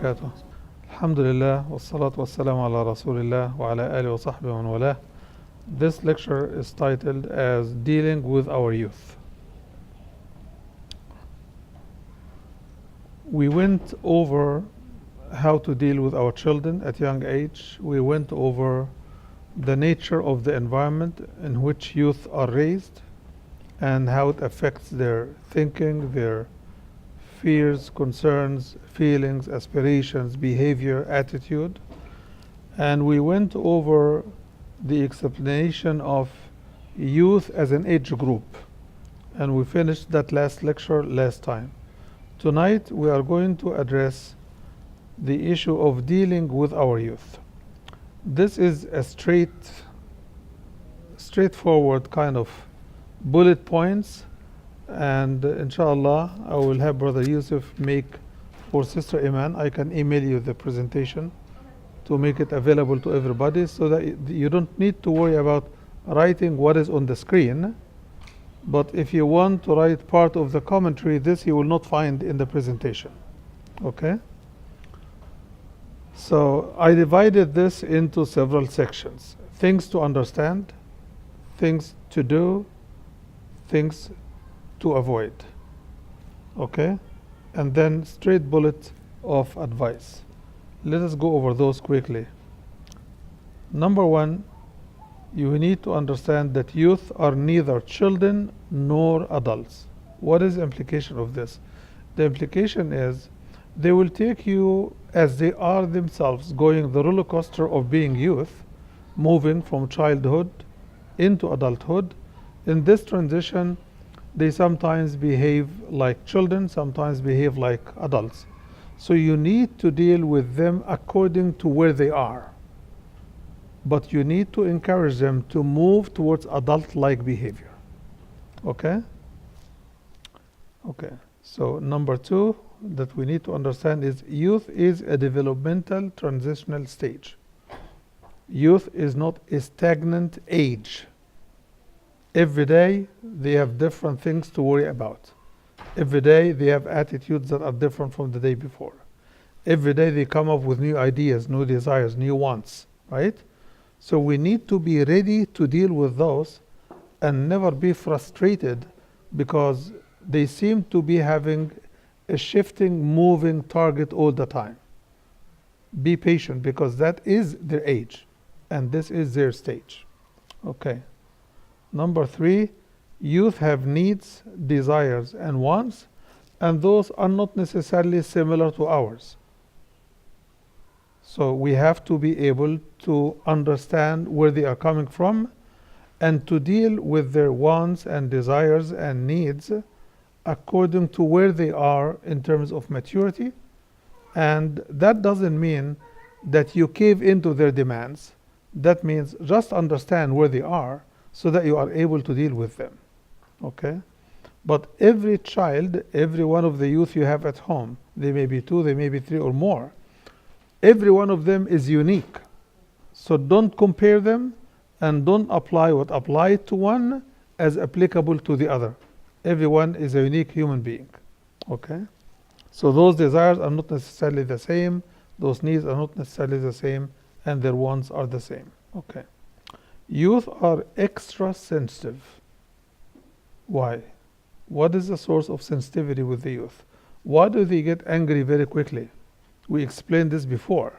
وبركاته. الحمد لله والصلاة والسلام على رسول الله وعلى آله وصحبه ومن والاه. This lecture is titled as Dealing with Our Youth. We went over how to deal with our children at young age. We went over the nature of the environment in which youth are raised and how it affects their thinking, their fears, concerns, feelings, aspirations, behavior, attitude. And we went over the explanation of youth as an age group. And we finished that last lecture last time. Tonight we are going to address the issue of dealing with our youth. This is a straightforward kind of bullet points, and inshallah I will have Brother Yusuf make for Sister Iman. I can email you the presentation to make it available to everybody so that you don't need to worry about writing what is on the screen. But if you want to write part of the commentary, this you will not find in the presentation. Okay? So I divided this into several sections. Things to understand, things to do, things to avoid. Okay? And then straight bullet of advice. Let us go over those quickly. Number one, you need to understand that youth are neither children nor adults. What is the implication of this? The implication is they will take you as they are themselves, going the roller coaster of being youth, moving from childhood into adulthood. In this transition, they sometimes behave like children, sometimes behave like adults. So you need to deal with them according to where they are. But you need to encourage them to move towards adult-like behavior. Okay? Okay. So number two that we need to understand is youth is a developmental transitional stage. Youth is not a stagnant age. Every day they have different things to worry about. Every day they have attitudes that are different from the day before. Every day they come up with new ideas, new desires, new wants, right? So we need to be ready to deal with those and never be frustrated because they seem to be having a shifting, moving target all the time. Be patient because that is their age and this is their stage. Okay. Number three, youth have needs, desires, and wants, and those are not necessarily similar to ours. So we have to be able to understand where they are coming from and to deal with their wants and desires and needs according to where they are in terms of maturity. And that doesn't mean that you cave into their demands. That means just understand where they are so that you are able to deal with them. Okay? But every child, every one of the youth you have at home, they may be two, they may be three or more, every one of them is unique. So don't compare them and don't apply what applied to one as applicable to the other. Everyone is a unique human being. Okay? So those desires are not necessarily the same, those needs are not necessarily the same, and their wants are the same. Okay. Youth are extra sensitive. Why? What is the source of sensitivity with the youth? Why do they get angry very quickly? We explained this before,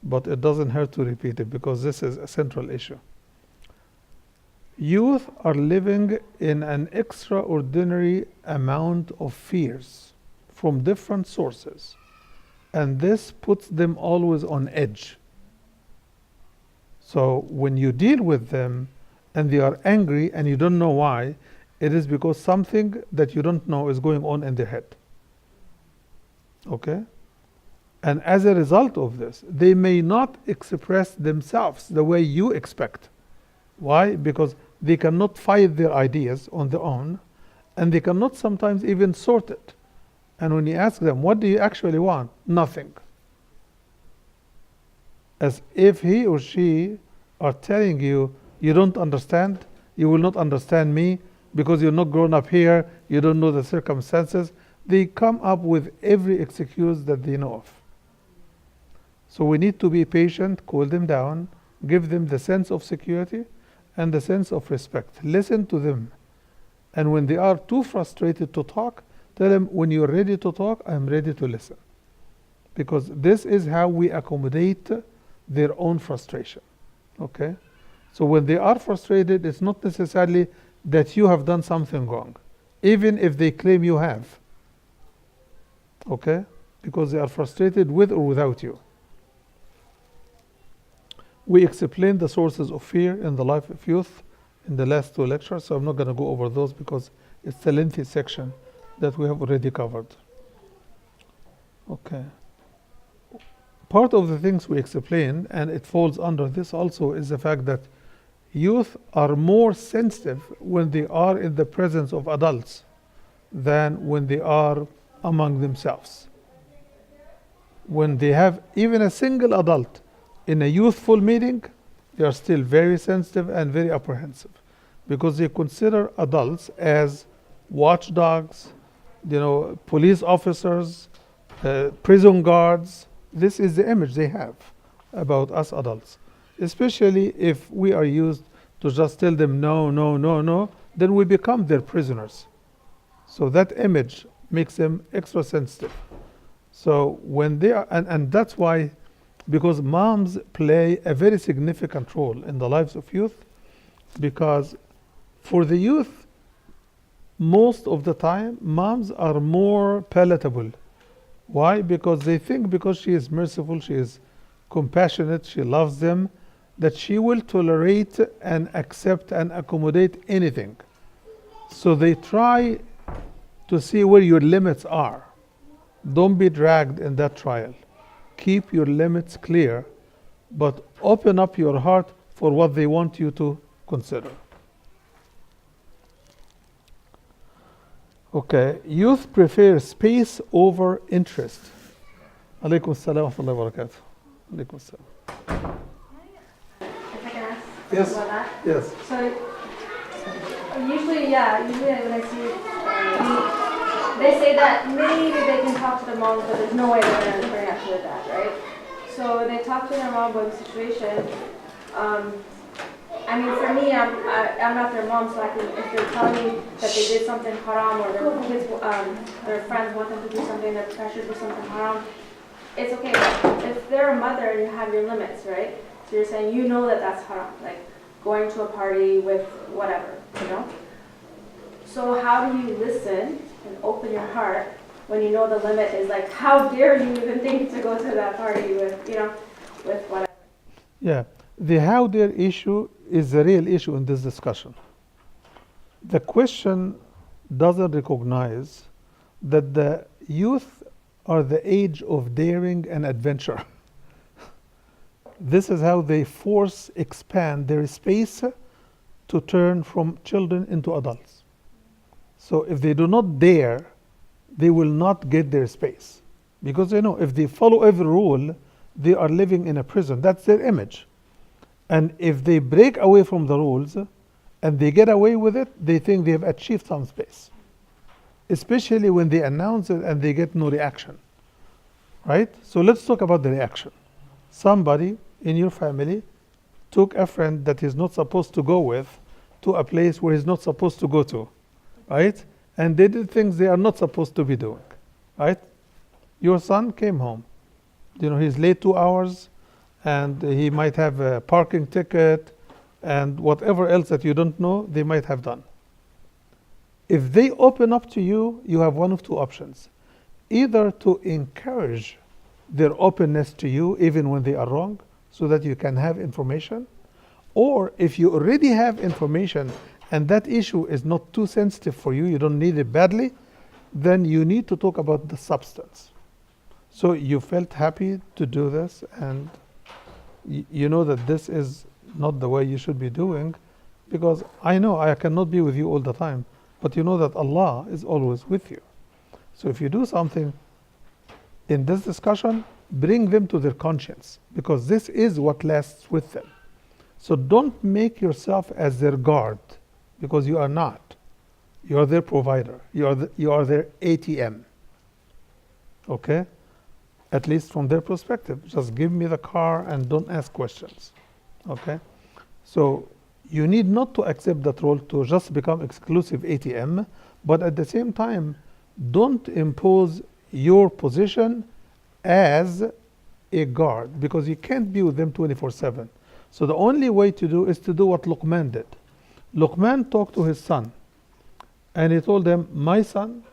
but it doesn't hurt to repeat it because this is a central issue. Youth are living in an extraordinary amount of fears from different sources, and this puts them always on edge. So when you deal with them and they are angry and you don't know why, it is because something that you don't know is going on in their head. Okay? And as a result of this, they may not express themselves the way you expect. Why? Because they cannot fight their ideas on their own, and they cannot sometimes even sort it. And when you ask them, what do you actually want? Nothing. As if he or she are telling you, you don't understand, you will not understand me because you're not grown up here, you don't know the circumstances. They come up with every excuse that they know of. So we need to be patient, cool them down, give them the sense of security and the sense of respect. Listen to them. And when they are too frustrated to talk, tell them, when you're ready to talk, I'm ready to listen. Because this is how we accommodate their own frustration. Okay? So when they are frustrated, it's not necessarily that you have done something wrong, even if they claim you have. Okay? Because they are frustrated with or without you. We explained the sources of fear in the life of youth in the last 2 lectures, so I'm not going to go over those because it's a lengthy section that we have already covered. Okay. Part of the things we explain, and it falls under this also, is the fact that youth are more sensitive when they are in the presence of adults than when they are among themselves. When they have even a single adult in a youthful meeting, they are still very sensitive and very apprehensive because they consider adults as watchdogs, police officers, prison guards. This is the image they have about us adults. Especially if we are used to just tell them no, no, no, no, then we become their prisoners. So that image makes them extra sensitive. So when they are, and that's why, because moms play a very significant role in the lives of youth, because for the youth, most of the time, moms are more palatable. Why? Because they think because she is merciful, she is compassionate, she loves them, that she will tolerate and accept and accommodate anything. So they try to see where your limits are. Don't be dragged in that trial. Keep your limits clear, but open up your heart for what they want you to consider. Okay, youth prefer space over interest. Alaykum assalam wa rahmatullahi wa barakatuh. Alaykum assalam. If I can ask Yes. about that? Yes. So usually when I see they say that maybe they can talk to the mom, but there's no way they're going to bring up to the dad, right? So they talk to their mom about the situation. I mean, for me, I'm not their mom, so I can, if they're telling me that they did something haram or their kids, their friends want them to do something, they're pressured to do something haram, it's okay. If they're a mother and you have your limits, right? So you're saying you know that that's haram, like going to a party with whatever, So how do you listen and open your heart when you know the limit is like, how dare you even think to go to that party with whatever? Yeah, the how dare issue is the real issue in this discussion. The question doesn't recognize that the youth are the age of daring and adventure. This is how they expand their space to turn from children into adults. So if they do not dare, they will not get their space. Because they know if they follow every rule, they are living in a prison. That's their image. And if they break away from the rules and they get away with it, they think they have achieved some space. Especially when they announce it and they get no reaction. Right? So let's talk about the reaction. Somebody in your family took a friend that he's not supposed to go with to a place where he's not supposed to go to. Right? And they did things they are not supposed to be doing. Right? Your son came home. He's late 2 hours and he might have a parking ticket and whatever else that you don't know, they might have done. If they open up to you, you have one of two options. Either to encourage their openness to you even when they are wrong, so that you can have information, or if you already have information and that issue is not too sensitive for you, you don't need it badly, then you need to talk about the substance. So you felt happy to do this and you know that this is not the way you should be doing, because I know I cannot be with you all the time, but you know that Allah is always with you. So if you do something in this discussion, bring them to their conscience, because this is what lasts with them. So don't make yourself as their guard, because you are not. You are their provider. You are their ATM. Okay? at least from their perspective. Just give me the car and don't ask questions. Okay? So you need not to accept that role to just become exclusive ATM, but at the same time, don't impose your position as a guard, because you can't be with them 24/7. So the only way to do is to do what Luqman did. Luqman talked to his son, and he told him, my son,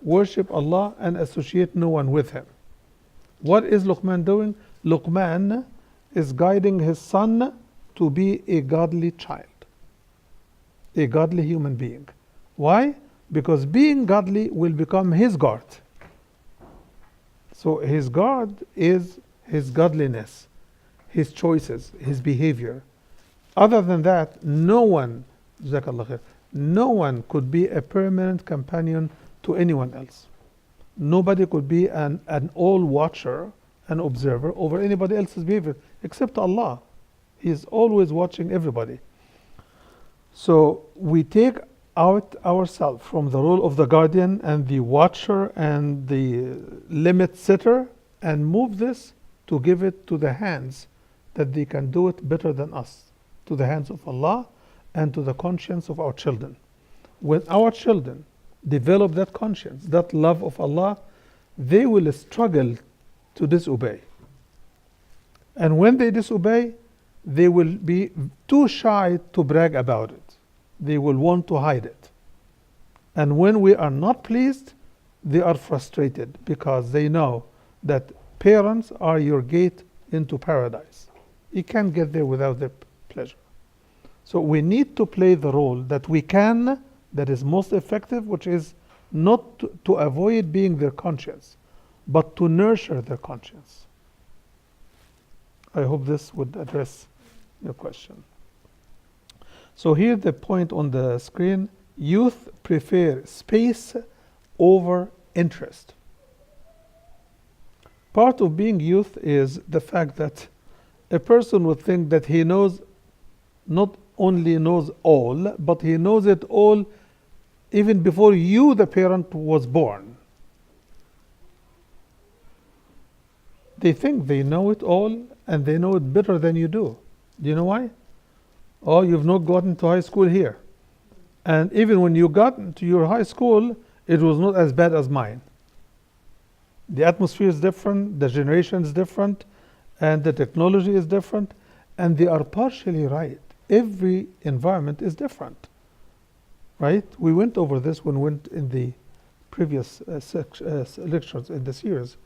worship Allah and associate no one with him. What is Luqman doing? Luqman is guiding his son to be a godly child, a godly human being. Why? Because being godly will become his guard. So his guard is his godliness, his choices, his behavior. Other than that, no one, Jazakallah khair, no one could be a permanent companion to anyone else. Nobody could be an all-watcher, an observer over anybody else's behavior, except Allah. He is always watching everybody. So we take out ourselves from the role of the guardian and the watcher and the limit setter and move this to give it to the hands that they can do it better than us, to the hands of Allah and to the conscience of our children. When our children develop that conscience, that love of Allah, they will struggle to disobey. And when they disobey, they will be too shy to brag about it. They will want to hide it. And when we are not pleased, they are frustrated because they know that parents are your gate into paradise. You can't get there without their pleasure. So we need to play the role that we can, that is most effective, which is not to avoid being their conscience, but to nurture their conscience. I hope this would address your question. So here the point on the screen, youth prefer space over interest. Part of being youth is the fact that a person would think that he knows, not only knows all, but he knows it all even before you, the parent, was born. They think they know it all and they know it better than you do. Do you know why? Oh, you've not gotten to high school here. And even when you got into your high school, it was not as bad as mine. The atmosphere is different, the generation is different, and the technology is different, and they are partially right. Every environment is different, right? We went over this when we went in the previous lectures in the series.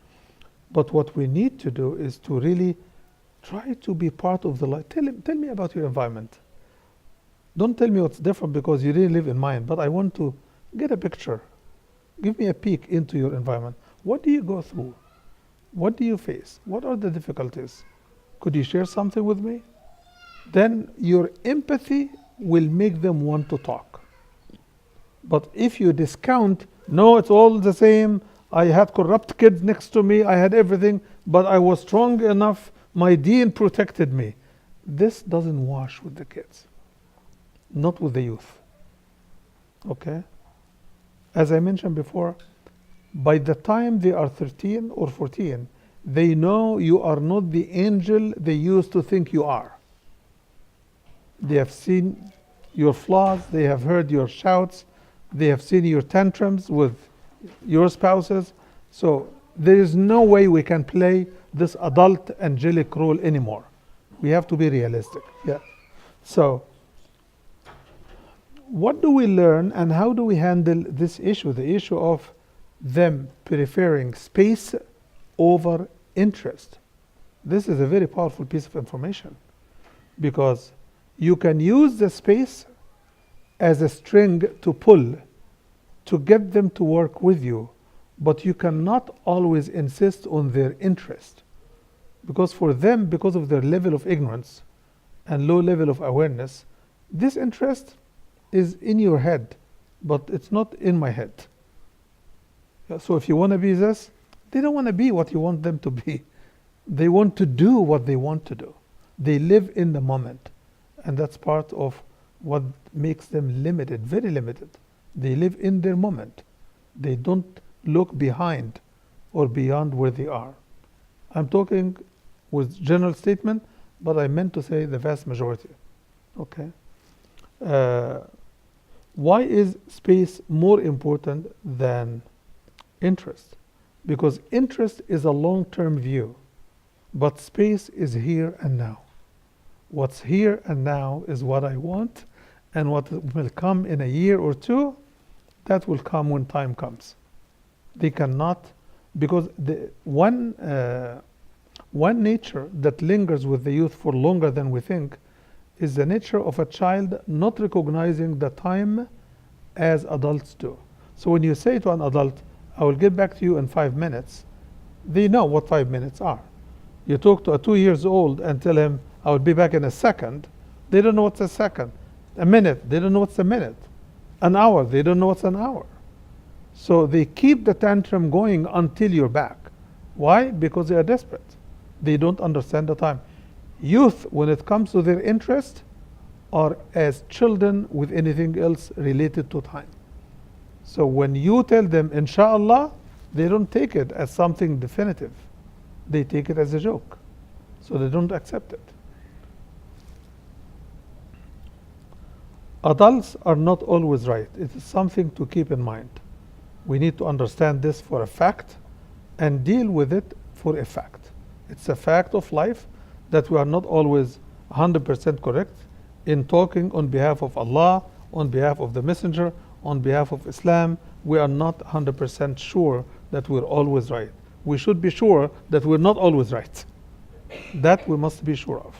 But what we need to do is to really try to be part of the life. Tell me about your environment. Don't tell me what's different because you didn't live in mine, but I want to get a picture. Give me a peek into your environment. What do you go through? What do you face? What are the difficulties? Could you share something with me? Then your empathy will make them want to talk. But if you discount, no, it's all the same, I had corrupt kids next to me, I had everything, but I was strong enough, my deen protected me. This doesn't wash with the kids, not with the youth. Okay? As I mentioned before, by the time they are 13 or 14, they know you are not the angel they used to think you are. They have seen your flaws, they have heard your shouts, they have seen your tantrums with your spouses. So there is no way we can play this adult angelic role anymore. We have to be realistic. Yeah. So what do we learn and how do we handle this issue, the issue of them preferring space over interest? This is a very powerful piece of information because you can use the space as a string to pull to get them to work with you, but you cannot always insist on their interest because for them, because of their level of ignorance and low level of awareness, this interest is in your head, but it's not in my head. So if you want to be this, they don't want to be what you want them to be. They want to do what they want to do. They live in the moment. And that's part of what makes them limited, very limited. They live in their moment. They don't look behind or beyond where they are. I'm talking with general statement, but I meant to say the vast majority. Okay. Uh, why is space more important than interest? Because interest is a long-term view, but space is here and now. What's here and now is what I want, and what will come in a year or two, that will come when time comes. They cannot, because the one nature that lingers with the youth for longer than we think is the nature of a child not recognizing the time as adults do. So when you say to an adult, I will get back to you in 5 minutes, they know what 5 minutes are. You talk to a 2 years old and tell him, I will be back in a second, they don't know what's a second. A minute, they don't know what's a minute. An hour, they don't know what's an hour. So they keep the tantrum going until you're back. Why? Because they are desperate. They don't understand the time. Youth, when it comes to their interest, are as children with anything else related to time. So when you tell them, inshallah, they don't take it as something definitive. They take it as a joke. So they don't accept it. Adults are not always right. It is something to keep in mind. We need to understand this for a fact and deal with it for a fact. It's a fact of life that we are not always 100% correct in talking on behalf of Allah, on behalf of the Messenger, on behalf of Islam. We are not 100% sure that we're always right. We should be sure that we're not always right. That we must be sure of.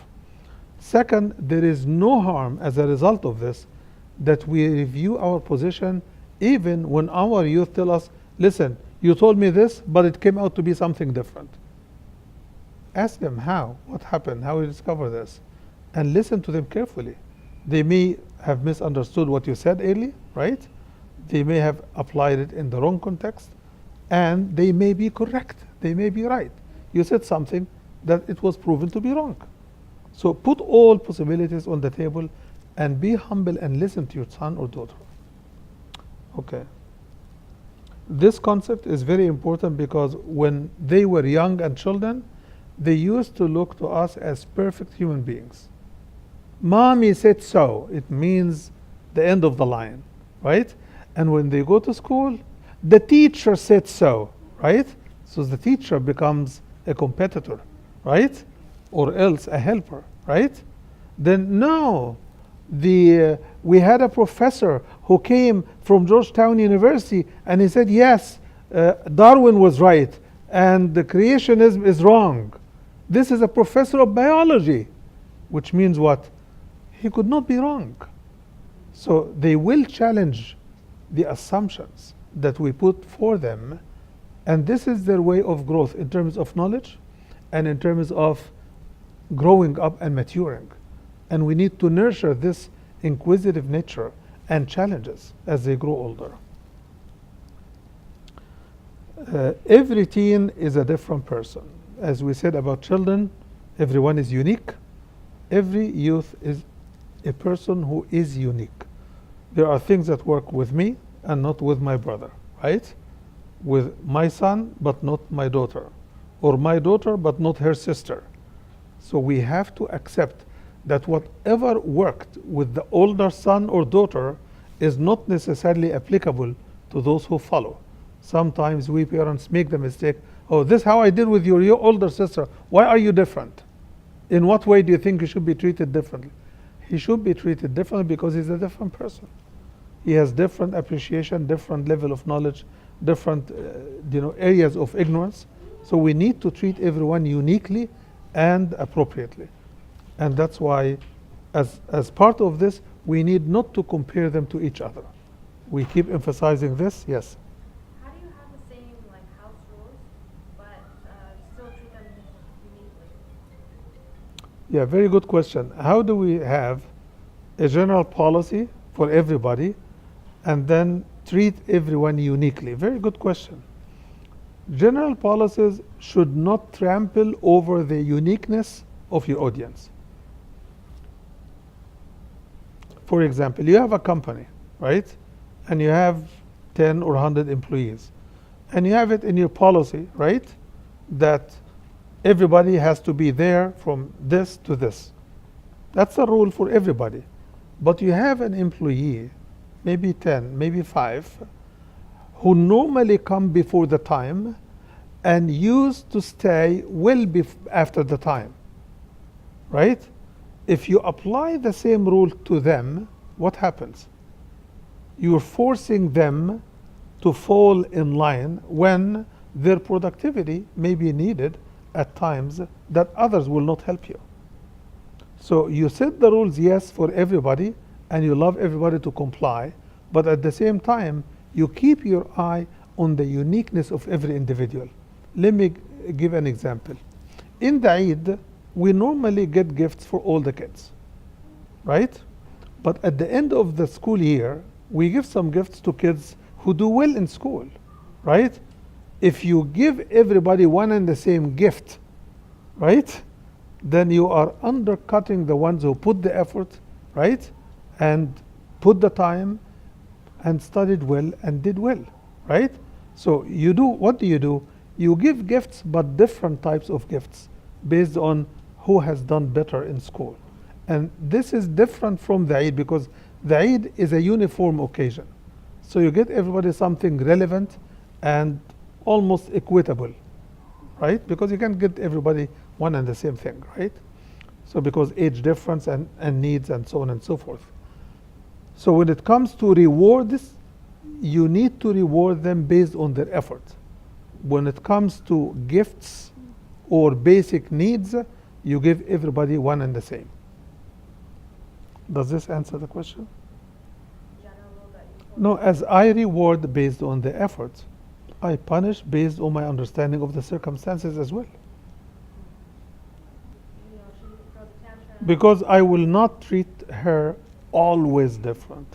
Second, there is no harm as a result of this that we review our position even when our youth tell us, listen, you told me this, but it came out to be something different. Ask them how, what happened, how you discover this, and listen to them carefully. They may have misunderstood what you said earlier, right? They may have applied it in the wrong context, and they may be correct, they may be right. You said something that it was proven to be wrong. So put all possibilities on the table and be humble and listen to your son or daughter. Okay. This concept is very important because when they were young and children, they used to look to us as perfect human beings. Mommy said so. It means the end of the line, right? And when they go to school, the teacher said so, right? So the teacher becomes a competitor, right? Or else a helper, right? Then no, we had a professor who came from Georgetown University and he said, yes, Darwin was right and the creationism is wrong. This is a professor of biology, which means what? He could not be wrong. So they will challenge the assumptions that we put for them, and this is their way of growth in terms of knowledge and in terms of growing up and maturing. And we need to nurture this inquisitive nature and challenges as they grow older. Every teen is a different person. As we said about children, everyone is unique. Every youth is a person who is unique. There are things that work with me and not with my brother, right? With my son, but not my daughter. Or my daughter, but not her sister. So we have to accept that whatever worked with the older son or daughter is not necessarily applicable to those who follow. Sometimes we parents make the mistake, oh, this is how I did with your older sister. Why are you different? In what way do you think you should be treated differently? He should be treated differently because he's a different person. He has different appreciation, different level of knowledge, different areas of ignorance. So we need to treat everyone uniquely and appropriately. And that's why, as part of this, we need not to compare them to each other. We keep emphasizing this, yes? How do you have the same house rules, but still treat them uniquely? Yeah, very good question. How do we have a general policy for everybody and then treat everyone uniquely? Very good question. General policies should not trample over the uniqueness of your audience. For example, you have a company, right? And you have 10 or 100 employees. And you have it in your policy, right? That Everybody has to be there from this to this. That's a rule for everybody. But you have an employee, maybe 10, maybe 5, who normally come before the time and used to stay well after the time, right? If you apply the same rule to them, what happens? You're forcing them to fall in line when their productivity may be needed at times that others will not help you. So you set the rules, yes, for everybody, and you love everybody to comply, but at the same time, you keep your eye on the uniqueness of every individual. Let me give an example. In the Eid, we normally get gifts for all the kids, right? But at the end of the school year, we give some gifts to kids who do well in school, right? If you give everybody one and the same gift, right, then you are undercutting the ones who put the effort, right, and put the time and studied well and did well, right? So you do, what do? You give gifts, but different types of gifts based on who has done better in school. And this is different from the Eid because the Eid is a uniform occasion. So you get everybody something relevant and almost equitable, right? Because you can't get everybody one and the same thing, right? So because age difference and needs and so on and so forth. So when it comes to rewards, you need to reward them based on their effort. When it comes to gifts or basic needs, you give everybody one and the same. Does this answer the question? No, as I reward based on the effort, I punish based on my understanding of the circumstances as well. Because I will not treat her always different.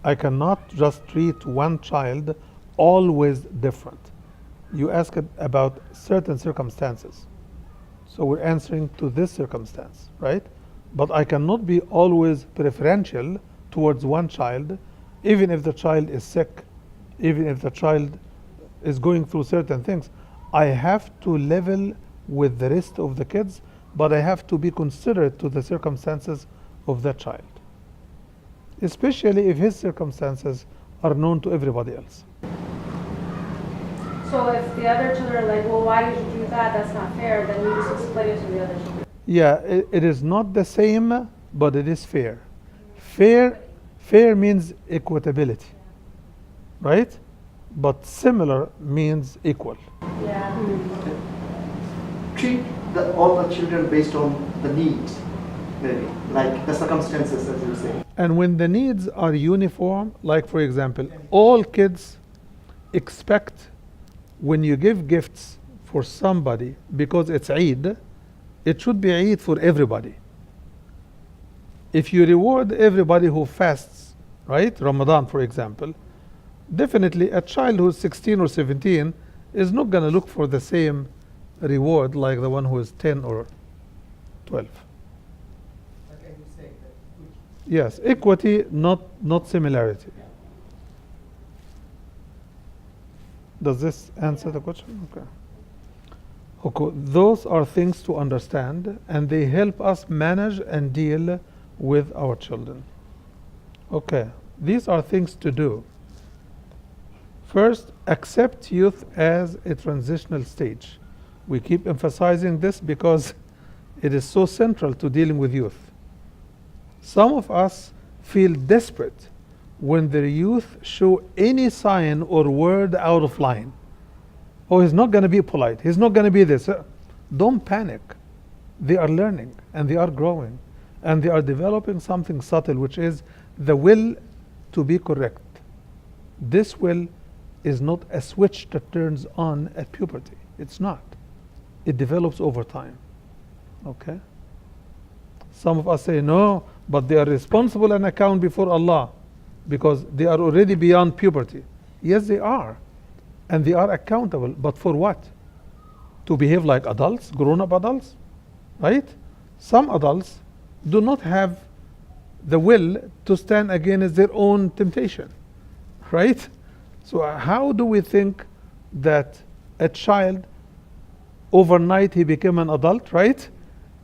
I cannot just treat one child always different. You asked about certain circumstances. So we're answering to this circumstance, right? But I cannot be always preferential towards one child, even if the child is sick, even if the child is going through certain things. I have to level with the rest of the kids, but I have to be considerate to the circumstances of that child, especially if his circumstances are known to everybody else. So if the other children are like, well, why did you do that? That's not fair. Then you just explain it to the other children. Yeah, it is not the same, but it is fair. Fair means equitability, right? But similar means equal. Yeah. Treat all the children based on the needs, maybe, like the circumstances, as you say. And when the needs are uniform, like for example, all kids expect when you give gifts for somebody because it's Eid, it should be Eid for everybody. If you reward everybody who fasts, right, Ramadan for example, definitely a child who's 16 or 17 is not going to look for the same reward like the one who is 10 or 12. Okay, you say that. Yes, equity, not similarity. Does this answer the question? Okay, those are things to understand, and they help us manage and deal with our children. Okay, these are things to do. First, accept youth as a transitional stage. We keep emphasizing this because it is so central to dealing with youth. Some of us feel desperate when their youth show any sign or word out of line. Oh, he's not going to be polite. He's not going to be this. Don't panic. They are learning and they are growing and they are developing something subtle, which is the will to be correct. This will is not a switch that turns on at puberty. It's not. It develops over time. Okay? Some of us say no, but they are responsible and account before Allah because they are already beyond puberty. Yes, they are. And they are accountable, but for what? To behave like adults, grown-up adults, right? Some adults do not have the will to stand against their own temptation, right? So how do we think that a child overnight he became an adult, right?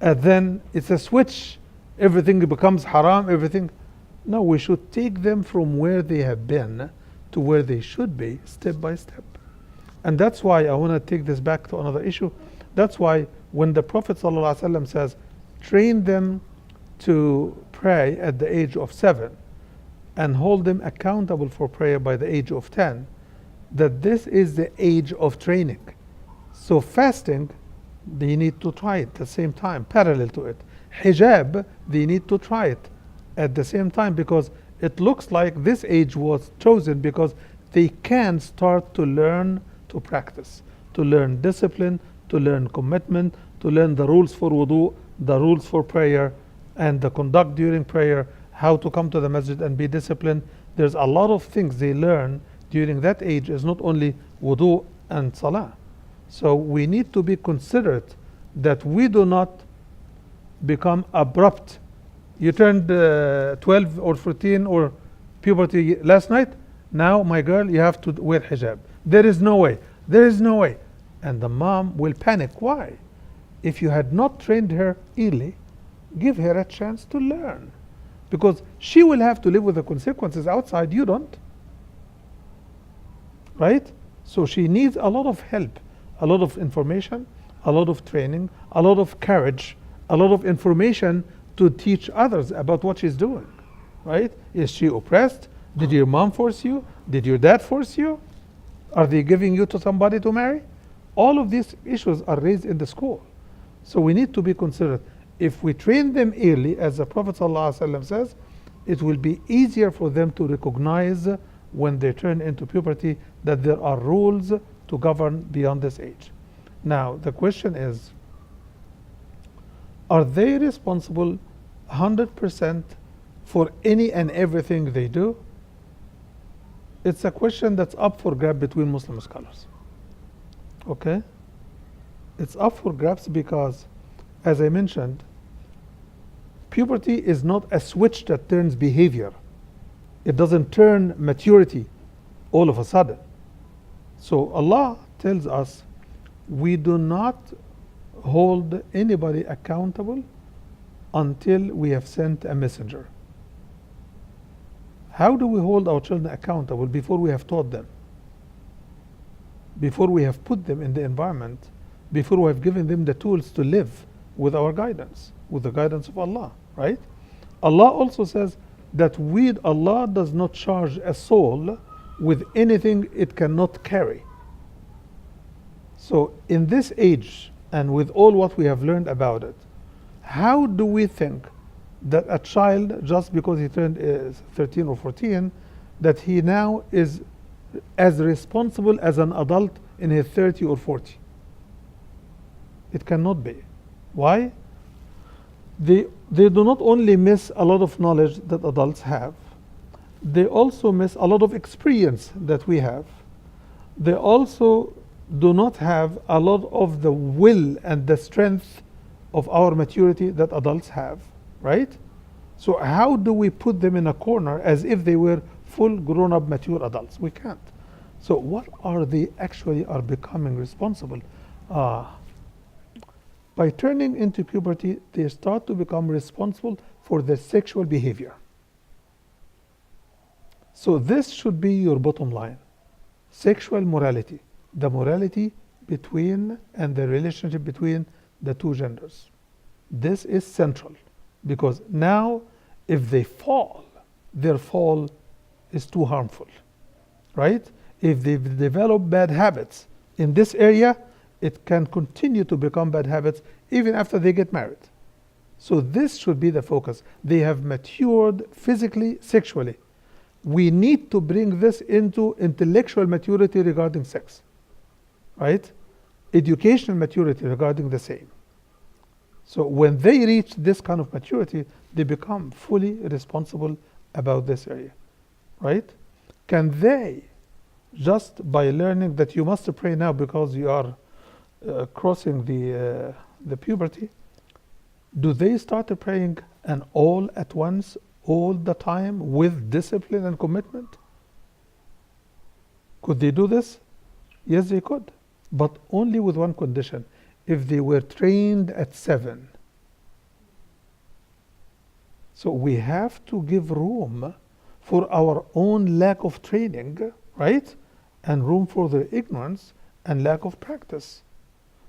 And then it's a switch. Everything becomes haram, everything. No, we should take them from where they have been to where they should be, step by step. And that's why I want to take this back to another issue. That's why when the Prophet ﷺ says, train them to pray at the age of 7 and hold them accountable for prayer by the age of 10, that this is the age of training. So fasting, they need to try it at the same time, parallel to it. Hijab, they need to try it at the same time, because it looks like this age was chosen because they can start to learn to practice, to learn discipline, to learn commitment, to learn the rules for wudu, the rules for prayer, and the conduct during prayer, how to come to the masjid and be disciplined. There's a lot of things they learn during that age. Is not only wudu and salah. So we need to be considerate that we do not become abrupt. You turned 12 or 14 or puberty last night. Now, my girl, you have to wear hijab. There is no way. There is no way. And the mom will panic. Why? If you had not trained her early, give her a chance to learn. Because she will have to live with the consequences outside. You don't. Right? So she needs a lot of help, a lot of information, a lot of training, a lot of courage, a lot of information to teach others about what she's doing. Right? Is she oppressed? Did your mom force you? Did your dad force you? Are they giving you to somebody to marry? All of these issues are raised in the school. So we need to be considerate. If we train them early, as the Prophet ﷺ says, it will be easier for them to recognize when they turn into puberty that there are rules to govern beyond this age. Now, the question is, are they responsible 100% for any and everything they do? It's a question that's up for grab between Muslim scholars. Okay? It's up for grabs because, as I mentioned, puberty is not a switch that turns behavior. It doesn't turn maturity all of a sudden. So Allah tells us we do not hold anybody accountable until we have sent a messenger. How do we hold our children accountable? Before we have taught them, before we have put them in the environment, before we have given them the tools to live with our guidance, with the guidance of Allah, right? Allah also says that Allah does not charge a soul with anything it cannot carry. So in this age, and with all what we have learned about it, how do we think that a child, just because he turned 13 or 14, that he now is as responsible as an adult in his 30 or 40? It cannot be. Why? They do not only miss a lot of knowledge that adults have, they also miss a lot of experience that we have. They also do not have a lot of the will and the strength of our maturity that adults have, right? So how do we put them in a corner as if they were full grown-up mature adults? We can't. So what are they actually are becoming responsible? By turning into puberty, they start to become responsible for their sexual behavior. So this should be your bottom line. Sexual morality, the morality between and the relationship between the two genders. This is central, because now if they fall, their fall is too harmful, right? If they develop bad habits in this area, it can continue to become bad habits even after they get married. So this should be the focus. They have matured physically, sexually. We need to bring this into intellectual maturity regarding sex, right? Educational maturity regarding the same. So when they reach this kind of maturity, they become fully responsible about this area, right? Can they, just by learning that you must pray now because you are crossing the puberty, do they start praying and all at once, all the time, with discipline and commitment? Could they do this? Yes, they could, but only with one condition. if they were trained at 7. So we have to give room for our own lack of training, right? And room for their ignorance and lack of practice.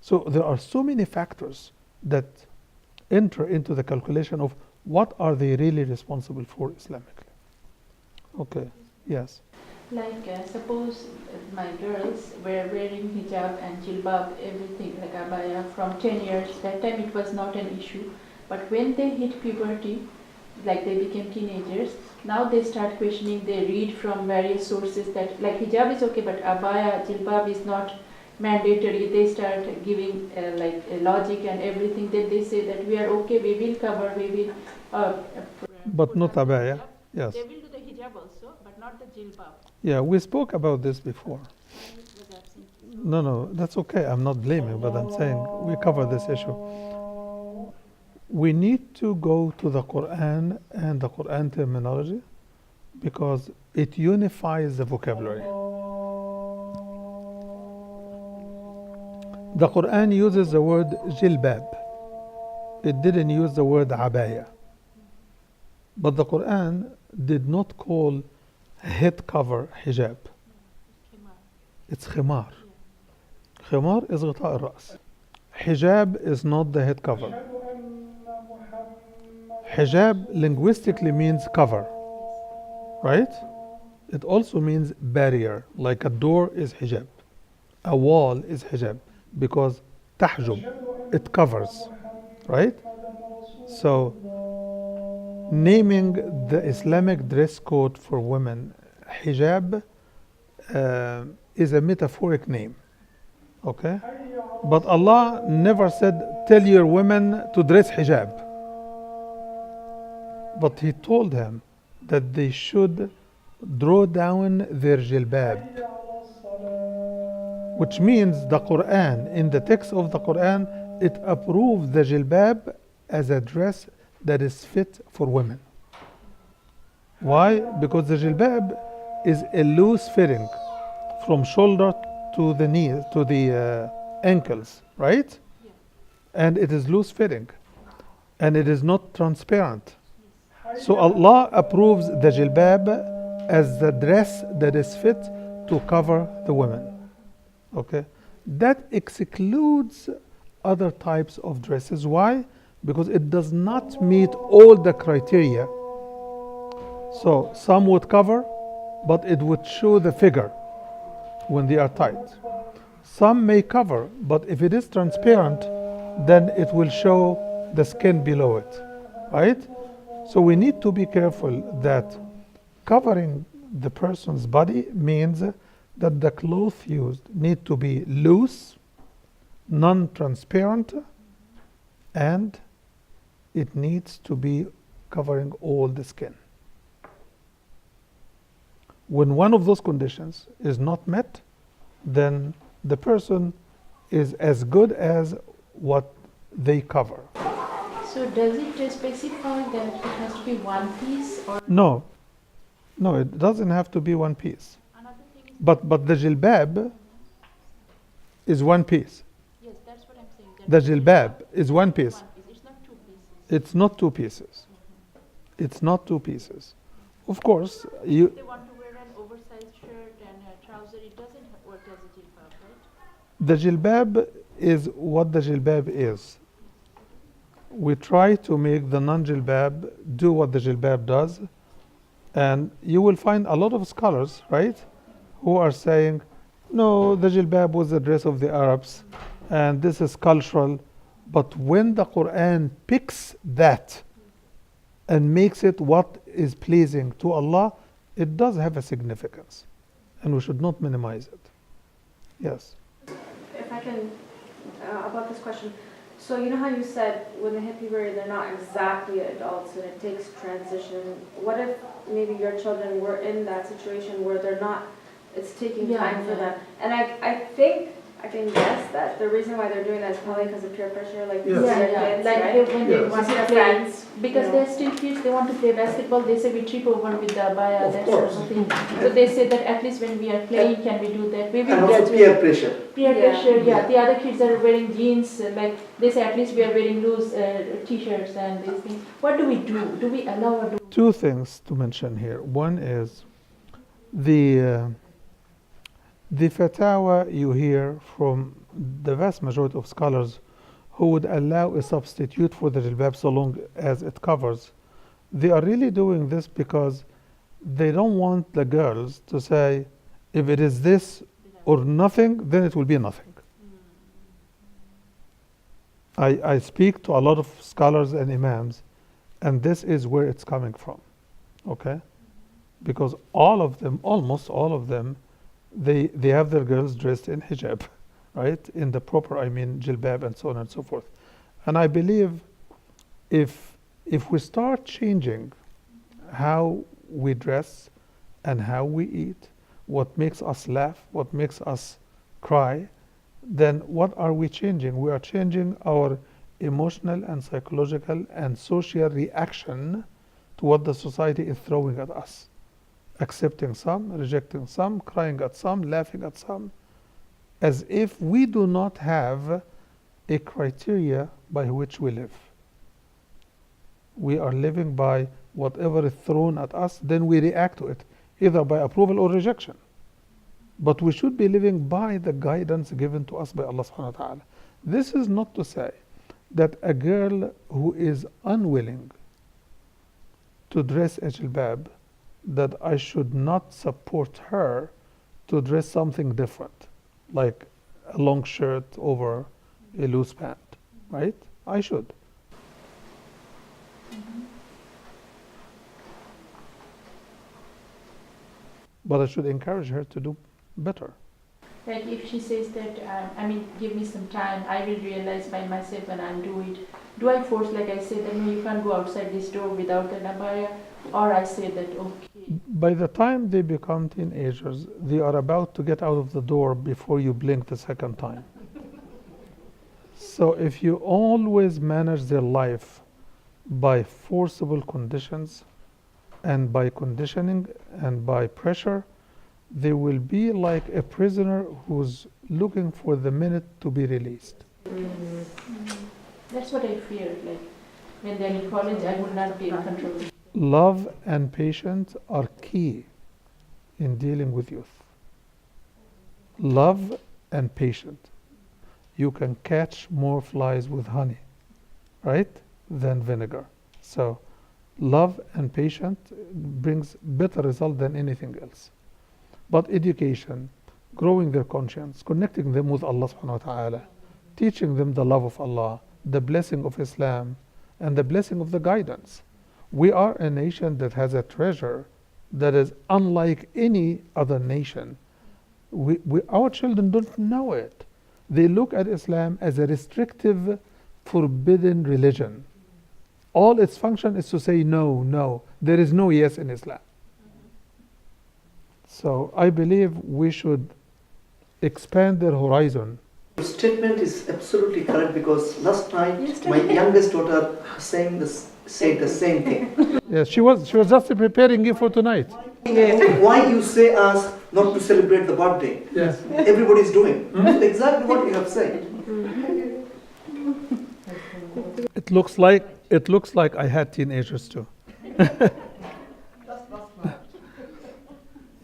So there are so many factors that enter into the calculation of what are they really responsible for Islamically. Okay, yes. Like suppose my girls were wearing hijab and jilbab, everything like abaya from 10 years. That time it was not an issue. But when they hit puberty, like they became teenagers, now they start questioning. They read from various sources that like hijab is okay, but abaya, jilbab is not mandatory. They start giving like a logic and everything. Then they say that we are okay, we will cover, we will. But put not on the abaya, hijab. yes. They will do the hijab also, but not the jilbab. Yeah, we spoke about this before. I was absent. No, that's okay. I'm not blaming, but I'm saying we covered this issue. We need to go to the Quran and the Quran terminology because it unifies the vocabulary. The Quran uses the word jilbab. It didn't use the word abaya. But the Quran did not call head cover hijab. It's khimar. Khimar is غطاء الرأس. Hijab is not the head cover. Hijab linguistically means cover, right? It also means barrier, like a door is hijab. A wall is hijab because tahjub, it covers, right? So, naming the Islamic dress code for women hijab is a metaphoric name, okay? But Allah never said, tell your women to dress hijab. But He told them that they should draw down their jilbab, which means the Quran, in the text of the Quran, it approves the jilbab as a dress that is fit for women. Why? Because the jilbab is a loose fitting from shoulder to the knee, to the ankles, right? And it is loose fitting, and it is not transparent. So Allah approves the jilbab as the dress that is fit to cover the women. Okay? That excludes other types of dresses. Why? Because it does not meet all the criteria. So some would cover, but it would show the figure when they are tight. Some may cover, but if it is transparent, then it will show the skin below it, right? So we need to be careful that covering the person's body means that the clothes used need to be loose, non-transparent, and it needs to be covering all the skin. When one of those conditions is not met, then the person is as good as what they cover. So does it specify that it has to be one piece or? No, it doesn't have to be one piece. Another thing is, But the jilbab is one piece. yes, that's what I'm saying. The jilbab is one piece. One piece. It's not two pieces. It's not two pieces. It's not two pieces. Of course, you. If they want to wear an oversized shirt and a trouser, it doesn't work as a jilbab, right? The jilbab is what the jilbab is. We try to make the non-jilbab do what the jilbab does, and you will find a lot of scholars, right, who are saying, no, the jilbab was the dress of the Arabs, and this is cultural. But when the Quran picks that and makes it what is pleasing to Allah, it does have a significance, and we should not minimize it. Yes. If I can, about this question. So you know how you said when they hit puberty, they're not exactly adults and it takes transition. What if maybe your children were in that situation where they're not, it's taking time for them? And I think, I can guess that the reason why they're doing that is probably because of peer pressure, like Yes. these are kids, Like right? when they Yes. want See to their play. friends Because they're still kids, they want to play basketball, they say we trip over with the abaya, that sort of thing. So they say that at least when we are playing, can we do that? We will And also gradually- peer pressure. Peer Yeah. pressure, yeah. The other kids are wearing jeans, like they say at least we are wearing loose t-shirts and these things. What do we do? Do we allow or do Two things to mention here. One is the fatwa you hear from the vast majority of scholars who would allow a substitute for the jilbab so long as it covers. They are really doing this because they don't want the girls to say, if it is this or nothing, then it will be nothing. I speak to a lot of scholars and imams, and this is where it's coming from, okay? Because all of them, almost all of them, they have their girls dressed in hijab, right? In the proper, jilbab and so on and so forth. And I believe if we start changing how we dress and how we eat, what makes us laugh, what makes us cry, then what are we changing? We are changing our emotional and psychological and social reaction to what the society is throwing at us. Accepting some, rejecting some, crying at some, laughing at some, as if we do not have a criteria by which we live. We are living by whatever is thrown at us, then we react to it, either by approval or rejection. But we should be living by the guidance given to us by Allah subhanahu wa ta'ala. This is not to say that a girl who is unwilling to dress a jilbab, that I should not support her to dress something different, like a long shirt over a loose pant, right? I should. But I should encourage her to do better. Like if she says that, give me some time, I will realize by myself when I'm doing it. Do I force, like I said, that no, you can't go outside this door without an abaya? Or I say that, okay. By the time they become teenagers, they are about to get out of the door before you blink the second time. So if you always manage their life by forcible conditions and by conditioning and by pressure, they will be like a prisoner who's looking for the minute to be released. That's what I feared. Like when they're in college, I would not be in control. Love and patience are key in dealing with youth. Love and patience. You can catch more flies with honey, right, than vinegar. So love and patience brings better result than anything else. But education, growing their conscience, connecting them with Allah subhanahu wa ta'ala, teaching them the love of Allah, the blessing of Islam, and the blessing of the guidance. We are a nation that has a treasure that is unlike any other nation. Our children don't know it. They look at Islam as a restrictive, forbidden religion. All its function is to say no, no. There is no yes in Islam. So I believe we should expand their horizon. Your statement is absolutely correct because last night my youngest daughter said the same thing. Yes, she was just preparing you for tonight. Why you say us not to celebrate the birthday? Yes. Everybody's doing. That's exactly what you have said. It looks like I had teenagers too.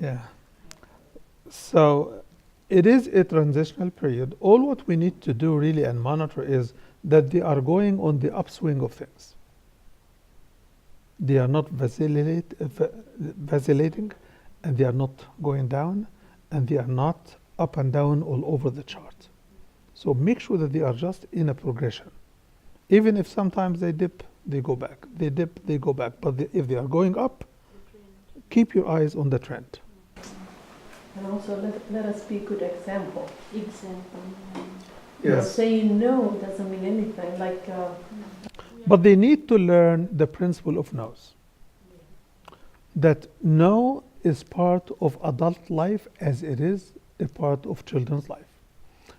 Yeah. So it is a transitional period. All what we need to do really and monitor is that they are going on the upswing of things. They are not vacillating, and they are not going down, and they are not up and down all over the chart. So make sure that they are just in a progression. Even if sometimes they dip, they go back. They dip, they go back. But if they are going up, keep your eyes on the trend. And also let us be a good example. Yes. Saying no doesn't mean anything. But they need to learn the principle of no's. That no is part of adult life as it is a part of children's life.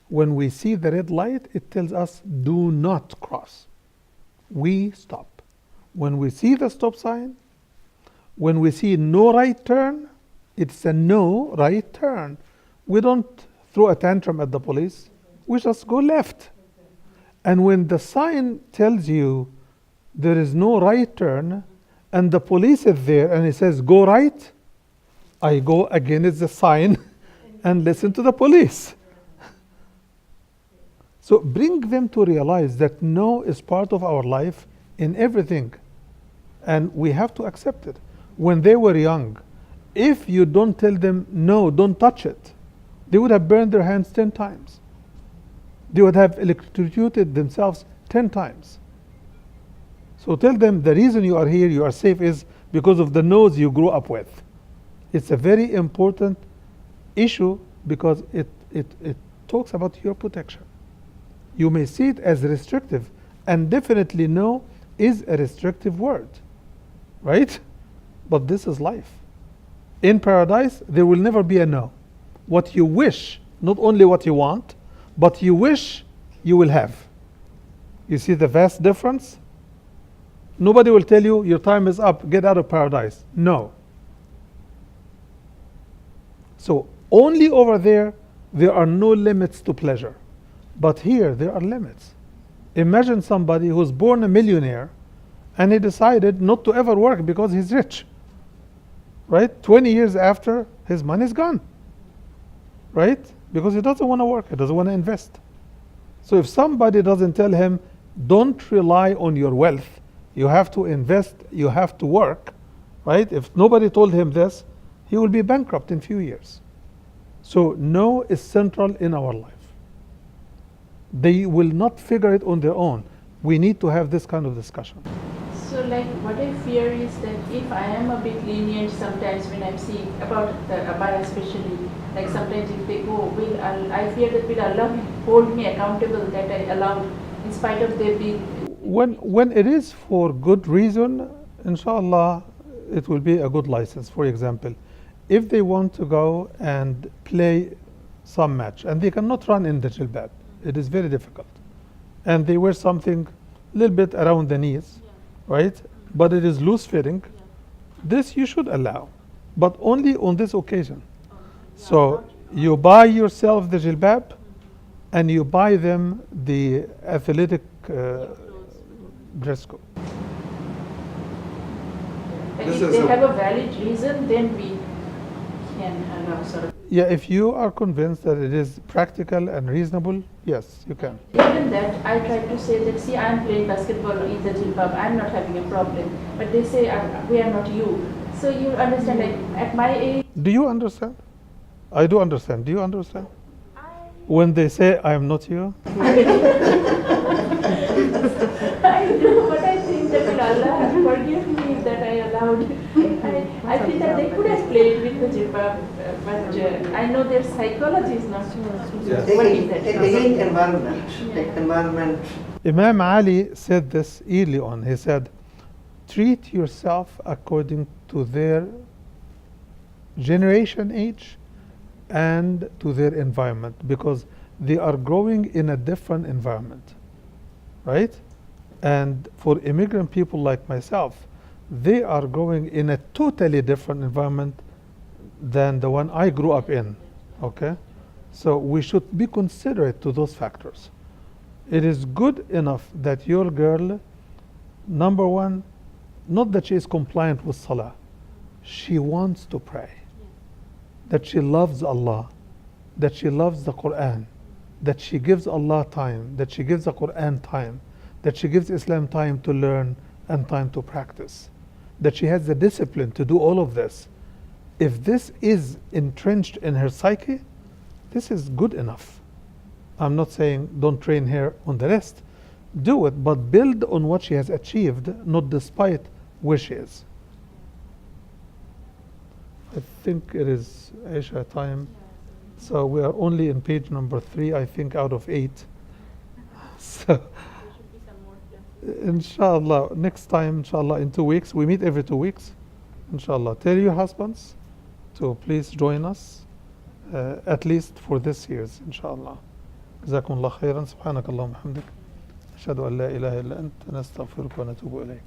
When we see the red light, it tells us do not cross. We stop. When we see the stop sign, when we see no right turn, it's a no right turn. We don't throw a tantrum at the police. We just go left. And when the sign tells you there is no right turn, and the police is there and it says go right, I go against the sign and listen to the police. So bring them to realize that no is part of our life in everything. And we have to accept it. When they were young, if you don't tell them no, don't touch it, they would have burned their hands 10 times. They would have electrocuted themselves 10 times. So tell them the reason you are here, you are safe, is because of the no's you grew up with. It's a very important issue because it talks about your protection. You may see it as restrictive, and definitely no is a restrictive word, right? But this is life. In paradise, there will never be a no. What you wish, not only what you want, but you wish you will have. You see the vast difference? Nobody will tell you your time is up, get out of paradise. No. So only over there are no limits to pleasure. But here there are limits. Imagine somebody who's born a millionaire and he decided not to ever work because he's rich. Right? 20 years after, his money is gone. Right? Because he doesn't want to work, he doesn't want to invest. So if somebody doesn't tell him, don't rely on your wealth, you have to invest, you have to work, right? If nobody told him this, he will be bankrupt in few years. So no is central in our life. They will not figure it on their own. We need to have this kind of discussion. So like what I fear is that if I am a bit lenient sometimes when I'm seeing about the abaya especially, like sometimes if they go, I fear that will Allah hold me accountable that I allowed in spite of their being. When it is for good reason, inshallah, it will be a good license. For example, if they want to go and play some match and they cannot run in the jilbab, it is very difficult. And they wear something a little bit around the knees, right? But it is loose fitting. This you should allow, but only on this occasion. So you buy yourself the jilbab and you buy them the athletic dress code. And if they have a valid reason, then we can allow sort of. Yeah, if you are convinced that it is practical and reasonable, yes, you can. Even that, I try to say that, see, I'm playing basketball in the jilbab, I'm not having a problem. But they say, we are not you. So you understand, like, at my age. Do you understand? I do understand. Do you understand? When they say, I am not you? I do, but I think that will Allah forgive me that I allowed. I think that they could have played with the jilbab, but I know their psychology is not working that. Again, environment. Environment. Imam Ali said this early on. He said, treat yourself according to their generation age and to their environment, because they are growing in a different environment, right? And for immigrant people like myself, they are growing in a totally different environment than the one I grew up in, okay? So we should be considerate to those factors. It is good enough that your girl, number one, not that she is compliant with salah, she wants to pray, that she loves Allah, that she loves the Quran, that she gives Allah time, that she gives the Quran time, that she gives Islam time to learn and time to practice, that she has the discipline to do all of this. If this is entrenched in her psyche, this is good enough. I'm not saying don't train her on the rest. Do it, but build on what she has achieved, not despite where she is. I think it is Aisha time. So we are only in page number 3, I think, out of 8. So inshallah, next time, inshallah, in 2 weeks, we meet every 2 weeks. Inshallah, tell your husbands to please join us, at least for this year's, inshallah. جزاكم الله خيرا سبحانك اللهم وبحمدك أشهد أن لا إله إلا أنت نستغفرك ونتوب إليك